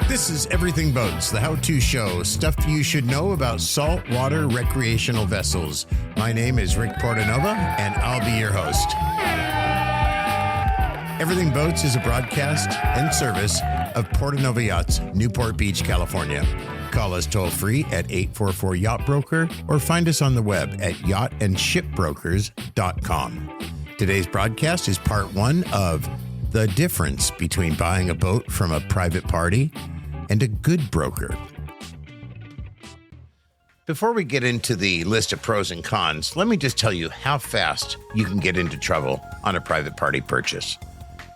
This is Everything Boats, the how-to show, stuff you should know about saltwater recreational vessels. My name is Rick Portanova, and I'll be your host. Everything Boats is a broadcast and service of Portanova Yachts, Newport Beach, California. Call us toll-free at 844-YACHT-BROKER or find us on the web at yachtandshipbrokers.com. Today's broadcast is part one of the difference between buying a boat from a private party and a good broker. Before we get into the list of pros and cons, let me just tell you how fast you can get into trouble on a private party purchase.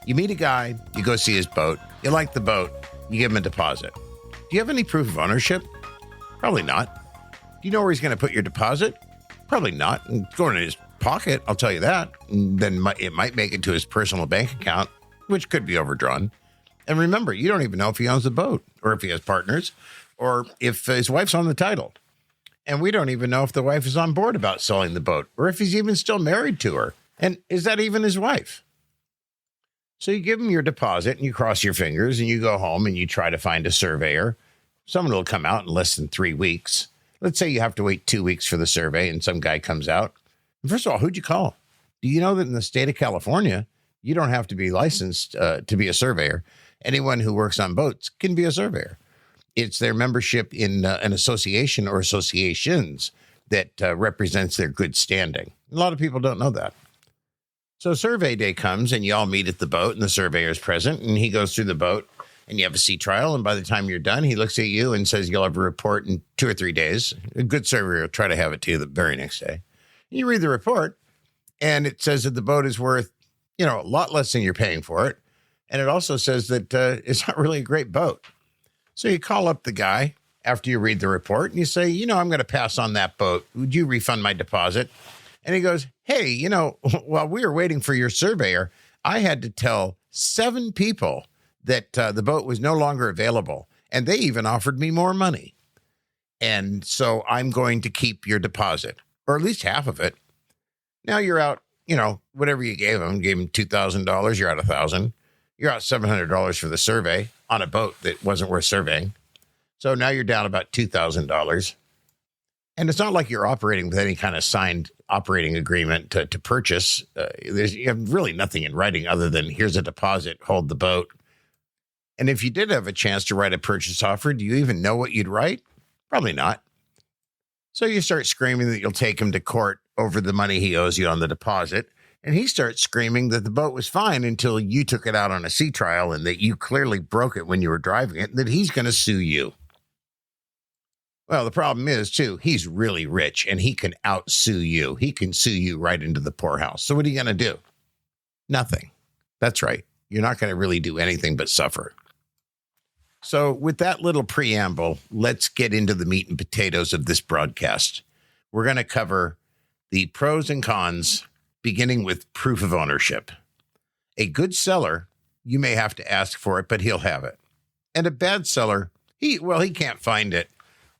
You meet a guy, you go see his boat, you like the boat, you give him a deposit. Do you have any proof of ownership? Probably not. Do you know where he's going to put your deposit? Probably not. It's going in his pocket, I'll tell you that. And then it might make it to his personal bank account, which could be overdrawn. And remember, you don't even know if he owns the boat, or if he has partners, or if his wife's on the title. And we don't even know if the wife is on board about selling the boat, or if he's even still married to her. And is that even his wife? So you give him your deposit and you cross your fingers and you go home and you try to find a surveyor. Someone will come out in less than 3 weeks. Let's say you have to wait 2 weeks for the survey and some guy comes out. First of all, who'd you call? Do you know that in the state of California, you don't have to be licensed to be a surveyor? Anyone who works on boats can be a surveyor. It's their membership in an association or associations that represents their good standing. A lot of people don't know that. So survey day comes and you all meet at the boat and the surveyor is present and he goes through the boat and you have a sea trial. And by the time you're done, he looks at you and says, you'll have a report in 2 or 3 days. A good surveyor will try to have it to you the very next day. And you read the report and it says that the boat is worth, a lot less than you're paying for it. And it also says that it's not really a great boat. So you call up the guy after you read the report and you say, I'm going to pass on that boat. Would you refund my deposit? And he goes, hey, while we were waiting for your surveyor, I had to tell 7 people that the boat was no longer available. And they even offered me more money. And so I'm going to keep your deposit, or at least half of it. Now you're out, whatever you gave him $2,000, you're out $1,000. You're out $700 for the survey on a boat that wasn't worth surveying. So now you're down about $2,000. And it's not like you're operating with any kind of signed operating agreement to purchase. You have really nothing in writing other than here's a deposit, hold the boat. And if you did have a chance to write a purchase offer, do you even know what you'd write? Probably not. So you start screaming that you'll take him to court over the money he owes you on the deposit. And he starts screaming that the boat was fine until you took it out on a sea trial and that you clearly broke it when you were driving it, and that he's going to sue you. Well, the problem is, too, he's really rich and he can out-sue you. He can sue you right into the poorhouse. So what are you going to do? Nothing. That's right. You're not going to really do anything but suffer. So with that little preamble, let's get into the meat and potatoes of this broadcast. We're going to cover the pros and cons, beginning with proof of ownership. A good seller, you may have to ask for it, but he'll have it. And a bad seller, he can't find it.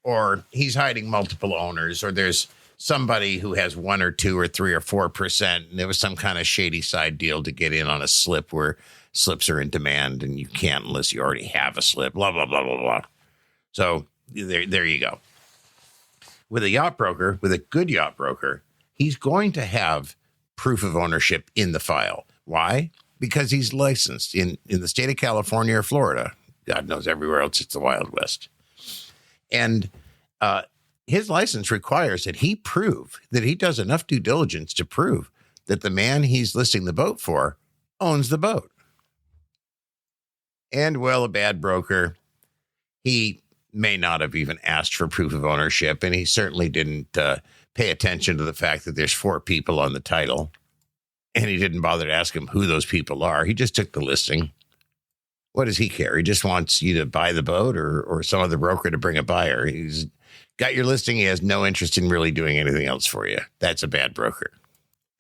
Or he's hiding multiple owners, or there's somebody who has 1 or 2 or 3 or 4%, and there was some kind of shady side deal to get in on a slip where slips are in demand, and you can't unless you already have a slip, blah, blah, blah, blah, blah. So there you go. With a yacht broker, with a good yacht broker, he's going to have proof of ownership in the file. Why? Because he's licensed in the state of California or Florida. God knows everywhere else it's the Wild West. And his license requires that he prove that he does enough due diligence to prove that the man he's listing the boat for owns the boat. And, well, a bad broker, he may not have even asked for proof of ownership, and he certainly didn't pay attention to the fact that there's 4 people on the title, and he didn't bother to ask him who those people are. He just took the listing. What does he care? He just wants you to buy the boat or some other broker to bring a buyer. He's got your listing. He has no interest in really doing anything else for you. That's a bad broker.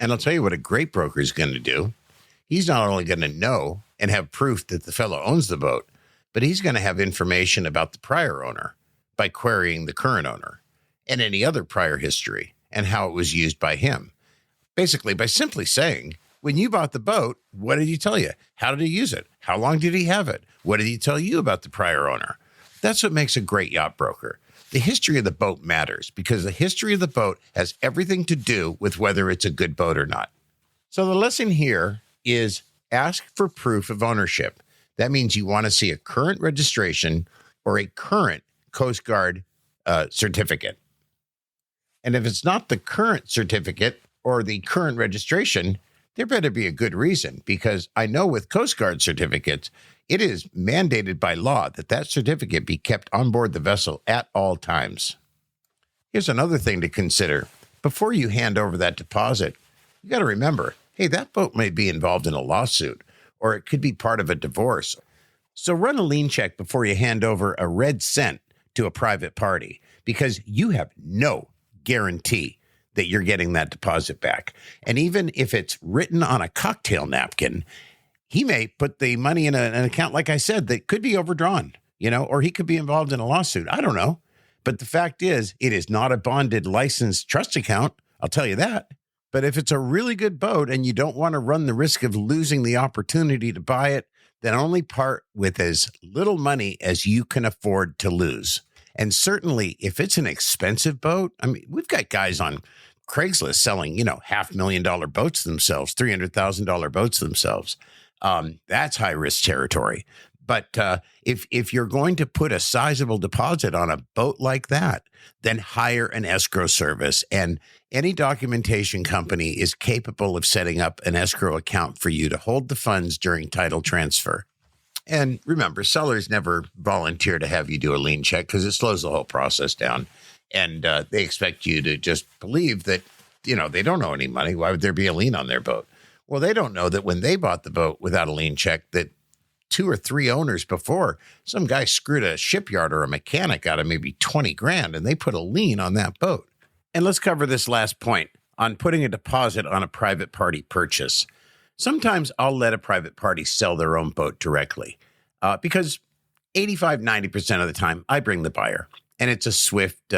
And I'll tell you what a great broker is going to do. He's not only going to know and have proof that the fellow owns the boat, but he's going to have information about the prior owner by querying the current owner and any other prior history and how it was used by him. Basically, by simply saying, when you bought the boat, what did he tell you? How did he use it? How long did he have it? What did he tell you about the prior owner? That's what makes a great yacht broker. The history of the boat matters because the history of the boat has everything to do with whether it's a good boat or not. So the lesson here is ask for proof of ownership. That means you want to see a current registration or a current Coast Guard certificate. And if it's not the current certificate or the current registration, there better be a good reason, because I know with Coast Guard certificates, it is mandated by law that that certificate be kept on board the vessel at all times. Here's another thing to consider. Before you hand over that deposit, you got to remember, hey, that boat may be involved in a lawsuit, or it could be part of a divorce. So run a lien check before you hand over a red cent to a private party, because you have no guarantee that you're getting that deposit back. And even if it's written on a cocktail napkin, he may put the money in an account, like I said, that could be overdrawn, or he could be involved in a lawsuit. I don't know. But the fact is, it is not a bonded licensed trust account. I'll tell you that. But if it's a really good boat and you don't want to run the risk of losing the opportunity to buy it, then only part with as little money as you can afford to lose. And certainly if it's an expensive boat, I mean, we've got guys on Craigslist selling, $500,000 boats themselves, $300,000 boats themselves. That's high risk territory. But if you're going to put a sizable deposit on a boat like that, then hire an escrow service. And any documentation company is capable of setting up an escrow account for you to hold the funds during title transfer. And remember, sellers never volunteer to have you do a lien check because it slows the whole process down. And they expect you to just believe that, they don't owe any money. Why would there be a lien on their boat? Well, they don't know that when they bought the boat without a lien check, that 2 or 3 owners before, some guy screwed a shipyard or a mechanic out of maybe $20,000 and they put a lien on that boat. And let's cover this last point on putting a deposit on a private party purchase. Sometimes I'll let a private party sell their own boat directly because 85-90% of the time I bring the buyer, and it's a swift,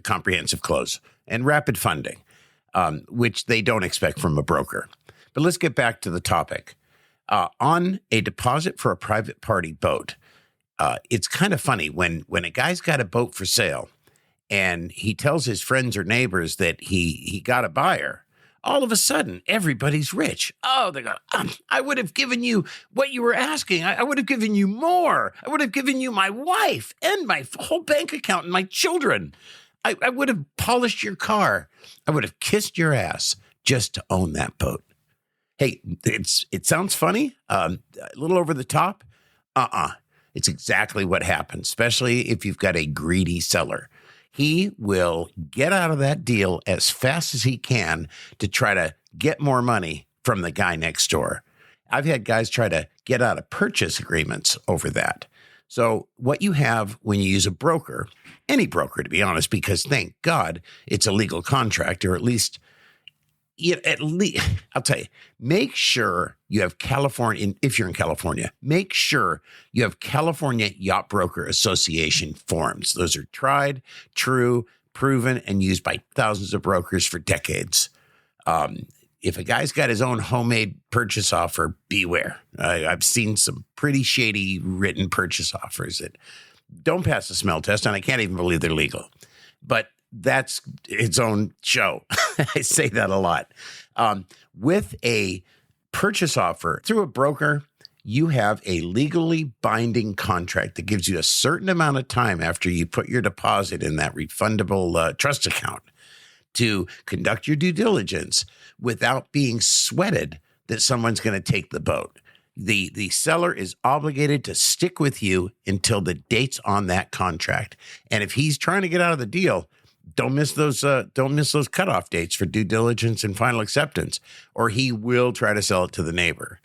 comprehensive close and rapid funding, which they don't expect from a broker. But let's get back to the topic. On a deposit for a private party boat, it's kind of funny when a guy's got a boat for sale and he tells his friends or neighbors that he got a buyer. All of a sudden, everybody's rich. Oh, they go, I would have given you what you were asking. I would have given you more. I would have given you my wife and my whole bank account and my children. I would have polished your car. I would have kissed your ass just to own that boat. Hey, it sounds funny, a little over the top. It's exactly what happens, especially if you've got a greedy seller. He will get out of that deal as fast as he can to try to get more money from the guy next door. I've had guys try to get out of purchase agreements over that. So what you have when you use a broker, any broker, to be honest, because thank God it's a legal contract, or at least I'll tell you, make sure you have California, if you're in California, make sure you have California Yacht Broker Association forms. Those are tried, true, proven, and used by thousands of brokers for decades. If a guy's got his own homemade purchase offer, beware. I've seen some pretty shady written purchase offers that don't pass the smell test, and I can't even believe they're legal. But that's its own show. I say that a lot. With a purchase offer through a broker, you have a legally binding contract that gives you a certain amount of time after you put your deposit in that refundable trust account to conduct your due diligence without being sweated that someone's going to take the boat. The seller is obligated to stick with you until the date's on that contract. And if he's trying to get out of the deal, don't miss those cutoff dates for due diligence and final acceptance, or he will try to sell it to the neighbor.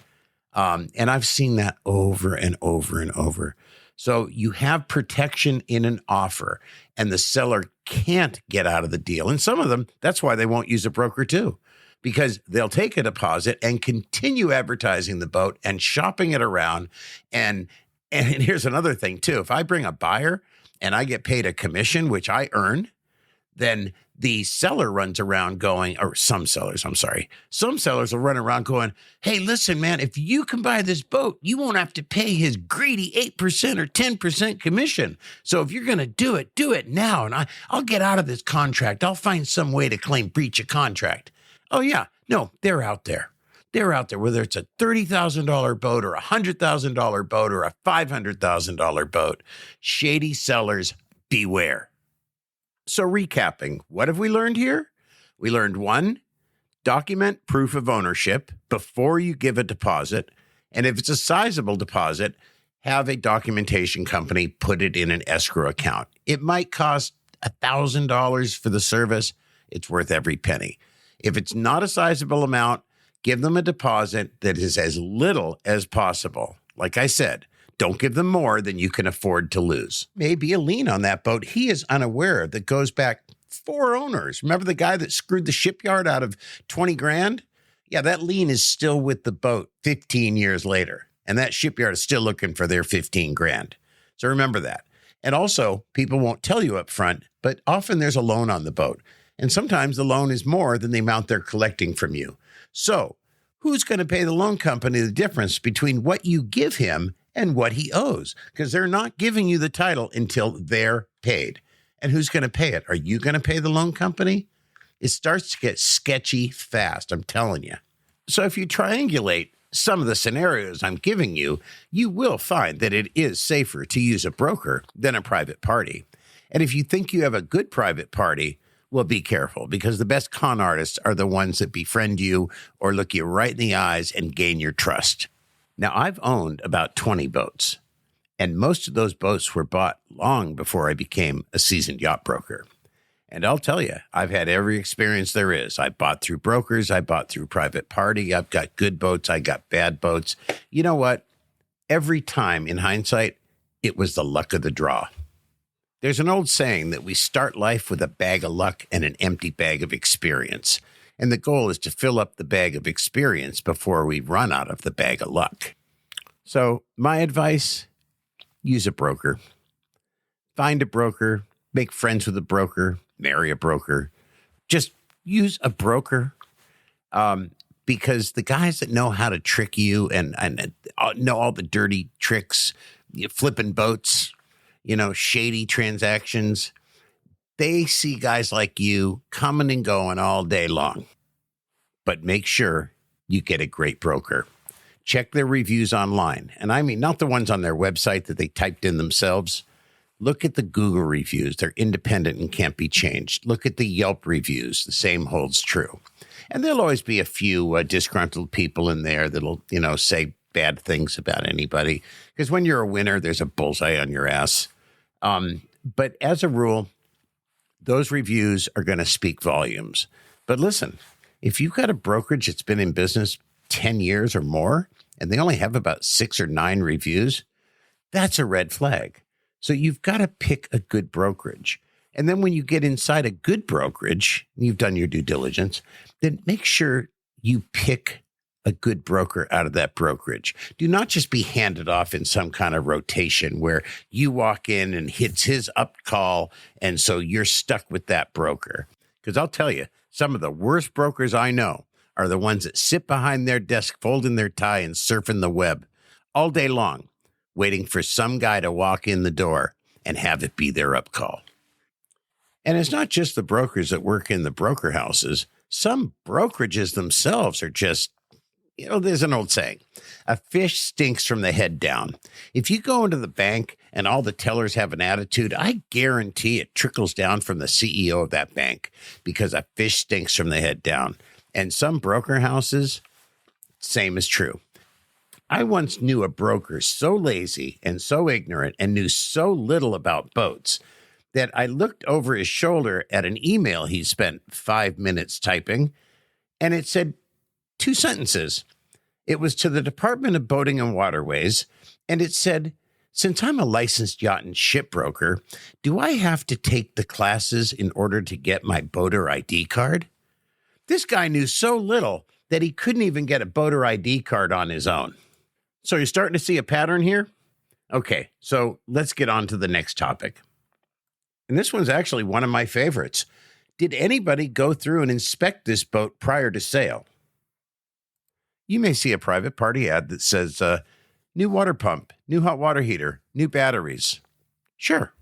And I've seen that over and over and over. So you have protection in an offer, and the seller can't get out of the deal. And some of them, that's why they won't use a broker too, because they'll take a deposit and continue advertising the boat and shopping it around. And here's another thing too. If I bring a buyer and I get paid a commission, which I earn, then The seller runs around going, or some sellers, some sellers will run around going, hey, listen, man, if you can buy this boat, you won't have to pay his greedy 8% or 10% commission. So if you're going to do it now. And I'll get out of this contract. I'll find some way to claim breach of contract. Oh, yeah. No, they're out there. They're out there, whether it's a $30,000 boat or a $100,000 boat or a $500,000 boat. Shady sellers, beware. So recapping, what have we learned here? We learned 1, document proof of ownership before you give a deposit. And if it's a sizable deposit, have a documentation company put it in an escrow account. It might cost $1,000 for the service. It's worth every penny. If it's not a sizable amount, give them a deposit that is as little as possible. Like I said, don't give them more than you can afford to lose. Maybe a lien on that boat he is unaware that goes back 4 owners. Remember the guy that screwed the shipyard out of 20 grand? Yeah, that lien is still with the boat 15 years later. And that shipyard is still looking for their 15 grand. So remember that. And also, people won't tell you up front, but often there's a loan on the boat. And sometimes the loan is more than the amount they're collecting from you. So who's going to pay the loan company the difference between what you give him and what he owes? Because they're not giving you the title until they're paid. And who's going to pay it? Are you going to pay the loan company? It starts to get sketchy fast, I'm telling you. So if you triangulate some of the scenarios I'm giving you, you will find that it is safer to use a broker than a private party. And if you think you have a good private party, well, be careful, because the best con artists are the ones that befriend you or look you right in the eyes and gain your trust. Now, I've owned about 20 boats, and most of those boats were bought long before I became a seasoned yacht broker. And I'll tell you, I've had every experience there is. I bought through brokers. I bought through private party. I've got good boats. I got bad boats. You know what? Every time, in hindsight, it was the luck of the draw. There's an old saying that we start life with a bag of luck and an empty bag of experience. And the goal is to fill up the bag of experience before we run out of the bag of luck. So my advice, use a broker. Find a broker, make friends with a broker, marry a broker. Just use a broker because the guys that know how to trick you and know all the dirty tricks, flipping boats, shady transactions, they see guys like you coming and going all day long. But make sure you get a great broker. Check their reviews online. And I mean, not the ones on their website that they typed in themselves. Look at the Google reviews. They're independent and can't be changed. Look at the Yelp reviews. The same holds true. And there'll always be a few disgruntled people in there that'll, say bad things about anybody. Because when you're a winner, there's a bullseye on your ass. But as a rule, those reviews are going to speak volumes. But listen, if you've got a brokerage that's been in business 10 years or more, and they only have about 6 or 9 reviews, that's a red flag. So you've got to pick a good brokerage. And then when you get inside a good brokerage, you've done your due diligence, then make sure you pick a good broker out of that brokerage. Do not just be handed off in some kind of rotation where you walk in and hits his up call, and so you're stuck with that broker. Because I'll tell you, some of the worst brokers I know are the ones that sit behind their desk, folding their tie and surfing the web all day long, waiting for some guy to walk in the door and have it be their up call. And it's not just the brokers that work in the broker houses. Some brokerages themselves are just, there's an old saying, a fish stinks from the head down. If you go into the bank and all the tellers have an attitude, I guarantee it trickles down from the CEO of that bank, because a fish stinks from the head down. And some broker houses, same is true. I once knew a broker so lazy and so ignorant and knew so little about boats that I looked over his shoulder at an email he spent 5 minutes typing, and it said 2 sentences. It was to the Department of Boating and Waterways, and it said, since I'm a licensed yacht and ship broker, do I have to take the classes in order to get my boater ID card? This guy knew so little that he couldn't even get a boater ID card on his own. So you're starting to see a pattern here? Okay, so let's get on to the next topic. And this one's actually one of my favorites. Did anybody go through and inspect this boat prior to sale? You may see a private party ad that says, new water pump, new hot water heater, new batteries. Sure.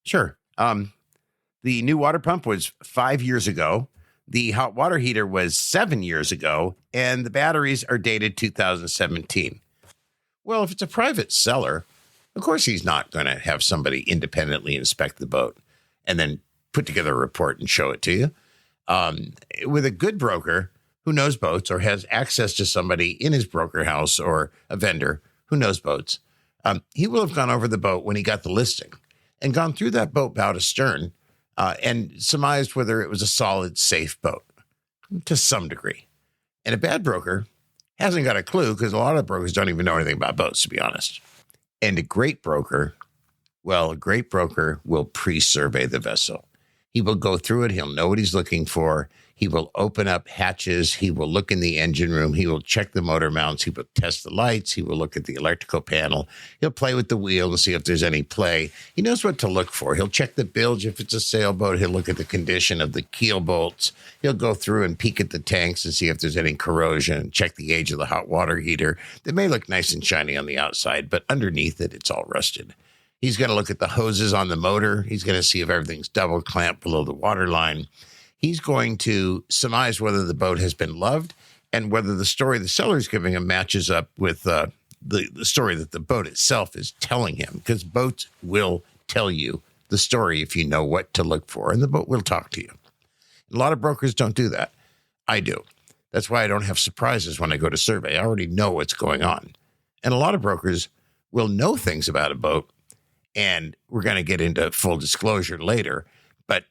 The new water pump was 5 years ago. The hot water heater was 7 years ago, and the batteries are dated 2017. Well, if it's a private seller, of course he's not going to have somebody independently inspect the boat and then put together a report and show it to you. With a good broker who knows boats or has access to somebody in his broker house or a vendor who knows boats, he will have gone over the boat when he got the listing and gone through that boat bow to stern and surmised whether it was a solid, safe boat to some degree. And a bad broker hasn't got a clue because a lot of brokers don't even know anything about boats, to be honest. And a great broker will pre-survey the vessel. He will go through it. He'll know what he's looking for. He will open up hatches. He will look in the engine room. He will check the motor mounts. He will test the lights. He will look at the electrical panel. He'll play with the wheel and see if there's any play. He knows what to look for. He'll check the bilge if it's a sailboat. He'll look at the condition of the keel bolts. He'll go through and peek at the tanks and see if there's any corrosion, check the age of the hot water heater. They may look nice and shiny on the outside, but underneath it, it's all rusted. He's going to look at the hoses on the motor. He's going to see if everything's double clamped below the water line. He's going to surmise whether the boat has been loved and whether the story the seller's giving him matches up with the story that the boat itself is telling him, because boats will tell you the story if you know what to look for, and the boat will talk to you. A lot of brokers don't do that. I do. That's why I don't have surprises when I go to survey. I already know what's going on. And a lot of brokers will know things about a boat, and we're going to get into full disclosure later, but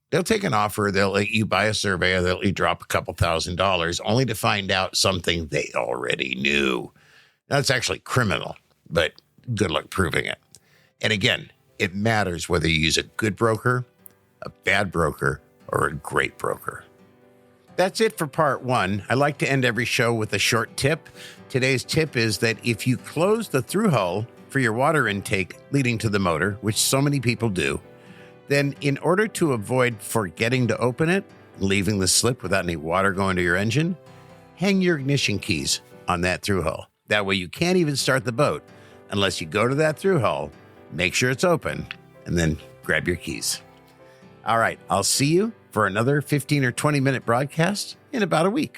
they'll take an offer. They'll let you buy a survey. They'll let you drop a couple $1,000s only to find out something they already knew. That's actually criminal, but good luck proving it. And again, it matters whether you use a good broker, a bad broker, or a great broker. That's it for part one. I like to end every show with a short tip. Today's tip is that if you close the through hull for your water intake leading to the motor, which so many people do, then in order to avoid forgetting to open it, leaving the slip without any water going to your engine, hang your ignition keys on that through hull. That way you can't even start the boat unless you go to that through hull, make sure it's open, and then grab your keys. All right, I'll see you for another 15 or 20 minute broadcast in about a week.